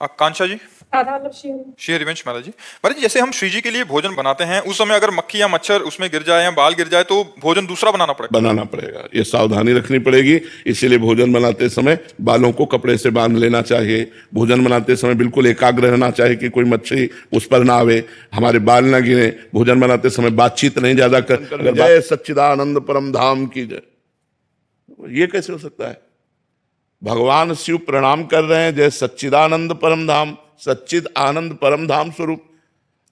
कांक्षा जी। आदाब श्री श्री हरिवंश महाराज जी। महाराज जी, जैसे हम श्री जी के लिए भोजन बनाते हैं, उस समय अगर मक्खी या मच्छर उसमें गिर जाए या बाल गिर जाए तो भोजन दूसरा बनाना पड़ेगा। ये सावधानी रखनी पड़ेगी। इसीलिए भोजन बनाते समय बालों को कपड़े से बांध लेना चाहिए। भोजन बनाते समय बिल्कुल एकाग्र रहना चाहिए कि कोई मच्छी उस पर ना आवे, हमारे बाल ना गिरे। भोजन बनाते समय बातचीत नहीं ज्यादा कर। जय सच्चिदानंद परम धाम की जय। ये कैसे हो सकता है? भगवान शिव प्रणाम कर रहे हैं, जय सच्चिदानंद परम धाम, सच्चिद आनंद परम धाम स्वरूप।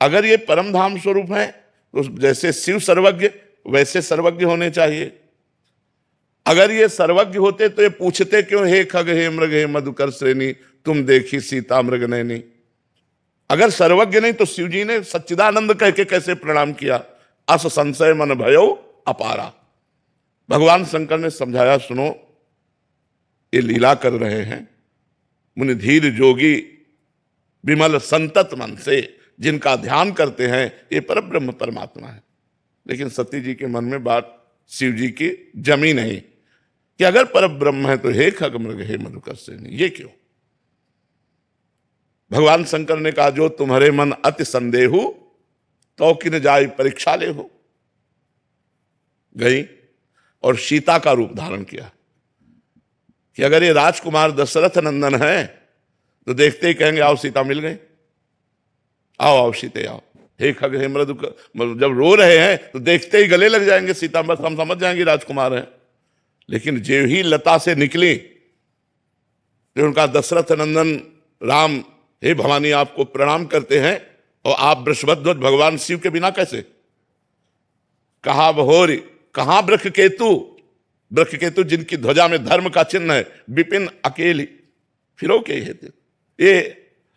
अगर ये परम धाम स्वरूप है तो जैसे शिव सर्वज्ञ वैसे सर्वज्ञ होने चाहिए। अगर ये सर्वज्ञ होते तो ये पूछते क्यों, हे खग हे मृग हे मधुकर श्रेणी, तुम देखी सीता मृग नैनी। अगर सर्वज्ञ नहीं तो शिव जी ने सच्चिदानंद कह के कैसे प्रणाम किया? अस संशय मन भयो अपारा। भगवान शंकर ने समझाया, सुनो ये लीला कर रहे हैं मुनि धीर जोगी विमल संतत मन से जिनका ध्यान करते हैं, ये परब्रह्म परमात्मा है। लेकिन सती जी के मन में बात शिव जी की जमी नहीं कि अगर परब्रह्म है तो हे खग मृग हे मधुकर श्रेणी, ये क्यों? भगवान शंकर ने कहा, जो तुम्हारे मन अति संदेहु तो किन जाय परीक्षा ले हो। गई और सीता का रूप धारण किया कि अगर ये राजकुमार दशरथ नंदन है तो देखते ही कहेंगे आओ सीता मिल गई, आओ आओ सीते आओ। हे खग हे मृग, जब रो रहे हैं तो देखते ही गले लग जाएंगे सीता, बस हम समझ जाएंगे राजकुमार हैं। लेकिन जो ही लता से निकली तो उनका दशरथ नंदन राम, हे भवानी आपको प्रणाम करते हैं और आप वृषभध्वज भगवान शिव के बिना कैसे? कहा बहोरी, कहां वृक्ष केतु, वृक्ष केतु जिनकी ध्वजा में धर्म का चिन्ह है, विपिन अकेली फिरो के ये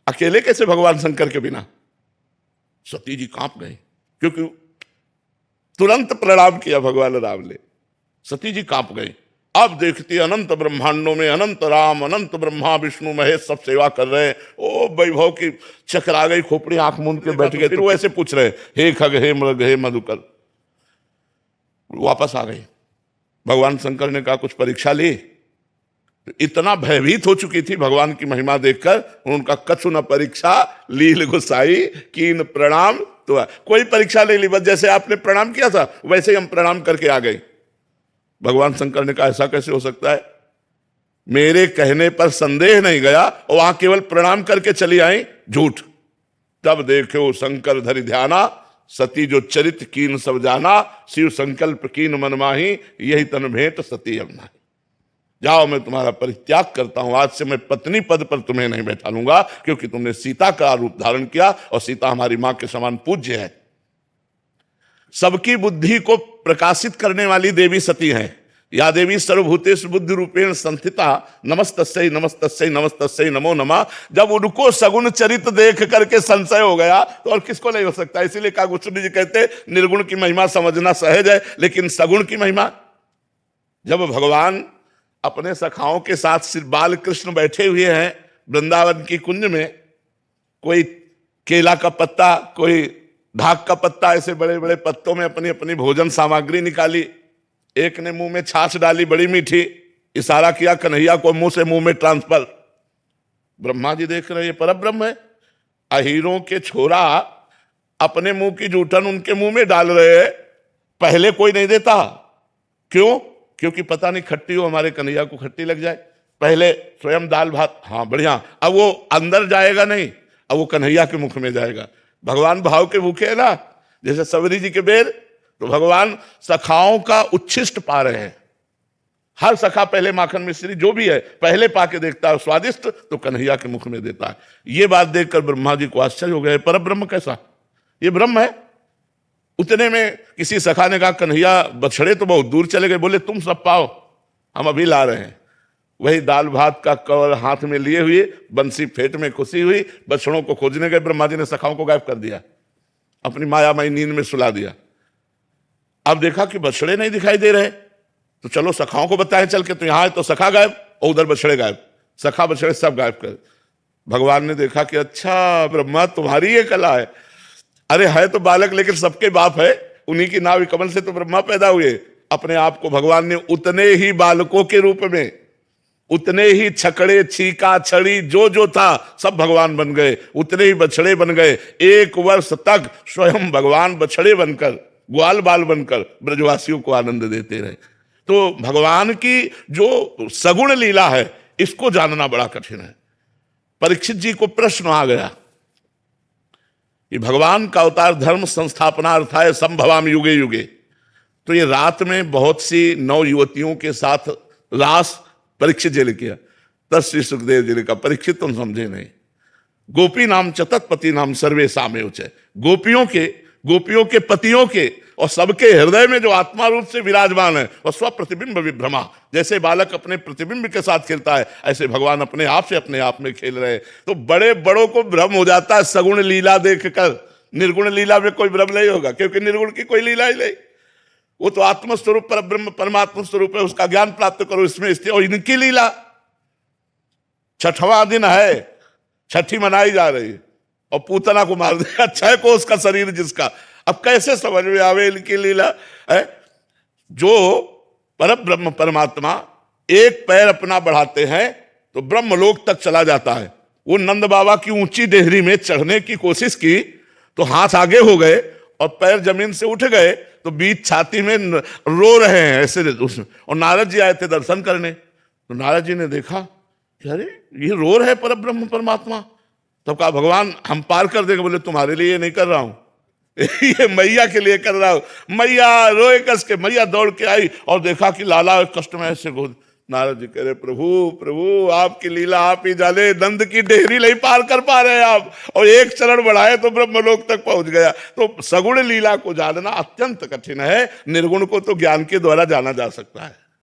अकेले कैसे भगवान शंकर के बिना? सती जी कांप गए क्योंकि तुरंत प्रणाम किया भगवान राम ने। सती जी कांप गई। अब देखती अनंत ब्रह्मांडों में अनंत राम, अनंत ब्रह्मा विष्णु महेश सब सेवा कर रहे हैं। ओ वैभव की चकरा गई, खोपड़ी आंख मूंद के बैठ गए। फिर वो ऐसे पूछ रहे, हे खग हे मृग हे मधुकर। वापस आ गई। भगवान शंकर ने कहा कुछ परीक्षा ली? तो इतना भयभीत हो चुकी थी भगवान की महिमा देखकर, उनका कछु न परीक्षा लील गुसाई कीन प्रणाम। तो कोई परीक्षा नहीं ली, बस जैसे आपने प्रणाम किया था वैसे ही हम प्रणाम करके आ गए। भगवान शंकर ने कहा ऐसा कैसे हो सकता है? मेरे कहने पर संदेह नहीं गया और वहां केवल प्रणाम करके चली आई, झूठ। तब देखो शंकर धरि ध्याना, सती जो चरित कीन सब जाना, शिव संकल्प कीन मन माही, यही तन भेंट सती यमुना। जाओ मैं तुम्हारा परित्याग करता हूं, आज से मैं पत्नी पद पर तुम्हें नहीं बैठा लूंगा, क्योंकि तुमने सीता का रूप धारण किया और सीता हमारी मां के समान पूज्य है। सबकी बुद्धि को प्रकाशित करने वाली देवी सती है। या देवी सर्वभूतेषु बुद्धि रूपेण संस्थिता, नमस्तस्यै नमस्तस्यै नमस्तस्यै नमो नमः। जब उनको सगुण चरित देख करके संशय हो गया तो और किसको नहीं हो सकता? इसीलिए कागभूषण जी कहते निर्गुण की महिमा समझना सहज है, लेकिन सगुण की महिमा। जब भगवान अपने सखाओं के साथ श्री बाल कृष्ण बैठे हुए हैं वृंदावन की कुंज में, कोई केला का पत्ता, कोई ढाक का पत्ता, ऐसे बड़े बड़े पत्तों में अपनी अपनी भोजन सामग्री निकाली। एक ने मुंह में छाछ डाली बड़ी मीठी, इशारा किया कन्हैया को मुंह से मुंह में ट्रांसफर। ब्रह्मा जी देख रहे हैं परब्रह्म है। अहीरों के छोरा अपने मुंह की जूठन उनके मुंह में डाल रहे हैं, पहले कोई नहीं देता। क्यों? क्योंकि पता नहीं खट्टी हो, हमारे कन्हैया को खट्टी लग जाए। पहले स्वयं दाल भात, हाँ बढ़िया, अब वो अंदर जाएगा नहीं, अब वो कन्हैया के मुख में जाएगा। भगवान भाव के भूखे है ना, जैसे सबरी जी के बेर। तो भगवान सखाओं का उच्छिष्ट पा रहे हैं। हर सखा पहले माखन मिश्री जो भी है पहले पाके देखता है, स्वादिष्ट तो कन्हैया के मुख में देता है। ये बात देखकर ब्रह्मा जी को आश्चर्य हो गया, परब्रह्म कैसा? ये ब्रह्म है। उतने में किसी सखा ने कहा कन्हैया बछड़े तो बहुत दूर चले गए, बोले तुम सब पाओ, हम अभी ला रहे हैं। वही दाल भात का कवर हाथ में लिए हुए, बंसी फेट में खुशी हुई, बछड़ों को खोजने गए। ब्रह्मा जी ने सखाओं को गायब कर दिया, अपनी मायामयी नींद में सुला दिया। अब देखा कि बछड़े नहीं दिखाई दे रहे, तो चलो सखाओं को बताएं चल के, तो यहां तो सखा गायब और उधर बछड़े गायब, सखा बछड़े सब गायब कर। भगवान ने देखा कि अच्छा ब्रह्मा तुम्हारी ये कला है। अरे है तो बालक लेकिन सबके बाप है, उन्हीं की नाभि कमल से तो ब्रह्मा पैदा हुए। अपने आप को भगवान ने उतने ही बालकों के रूप में उतने ही छकड़े, छीका, छड़ी जो था सब भगवान बन गए, उतने ही बछड़े बन गए। 1 वर्ष तक स्वयं भगवान बछड़े बनकर, ग्वाल बाल बनकर ब्रजवासियों को आनंद देते रहे। तो भगवान की जो सगुण लीला है इसको जानना बड़ा कठिन है। परीक्षित जी को प्रश्न आ गया कि भगवान का अवतार धर्म संस्थापनार्थाय संभवाम युगे युगे, तो ये रात में बहुत सी नौ युवतियों के साथ रास परीक्षित जी ने किया। तब श्री सुखदेव जी ने कहा, परीक्षित तुम समझे नहीं, गोपी नाम च तत्पति नाम सर्वे सामे उचे। गोपियों के पतियों के और सबके हृदय में जो आत्मा रूप से विराजमान है और स्वप्रतिबिंब विभ्रमा, जैसे बालक अपने प्रतिबिंब के साथ खेलता है ऐसे भगवान अपने आप से अपने आप में खेल रहे हैं। तो बड़े बड़ों को भ्रम हो जाता है सगुण लीला देखकर, निर्गुण लीला में कोई भ्रम नहीं होगा, क्योंकि निर्गुण की कोई लीला ही नहीं। वो तो आत्मस्वरूप पर ब्रह्म परमात्मा स्वरूप है, उसका ज्ञान प्राप्त करो इसमें स्थित। और इनकी लीला 6वां दिन है, छठी मनाई जा रही है और पूतना को मार दिया, 6 कोस का शरीर जिसका। अब कैसे समझ में आवे इनकी लीला है। जो पर ब्रह्म परमात्मा एक पैर अपना बढ़ाते हैं तो ब्रह्मलोक तक चला जाता है। वो नंद बाबा की ऊंची डेहरी में चढ़ने की कोशिश की तो हाथ आगे हो गए और पैर जमीन से उठ गए, तो बीच छाती में रो रहे हैं ऐसे उसमें। और नारद जी आए थे दर्शन करने, तो नारद जी ने देखा कि अरे ये रो रहे पर ब्रह्म परमात्मा। तब कहा, भगवान हम पार कर देंगे। बोले तुम्हारे लिए नहीं कर रहा हूं, ये मैया के लिए कर रहा हूं। मैया रोए कस के, मैया दौड़ के आई और देखा कि लाला कष्ट में ऐसे गोद। नारद जी कह रहे, प्रभु प्रभु आपकी लीला आप ही जाने, नंद की डेहरी नहीं पार कर पा रहे आप, और एक चरण बढ़ाए तो ब्रह्मलोक तक पहुंच गया। तो सगुण लीला को जानना अत्यंत कठिन है, निर्गुण को तो ज्ञान के द्वारा जाना जा सकता है।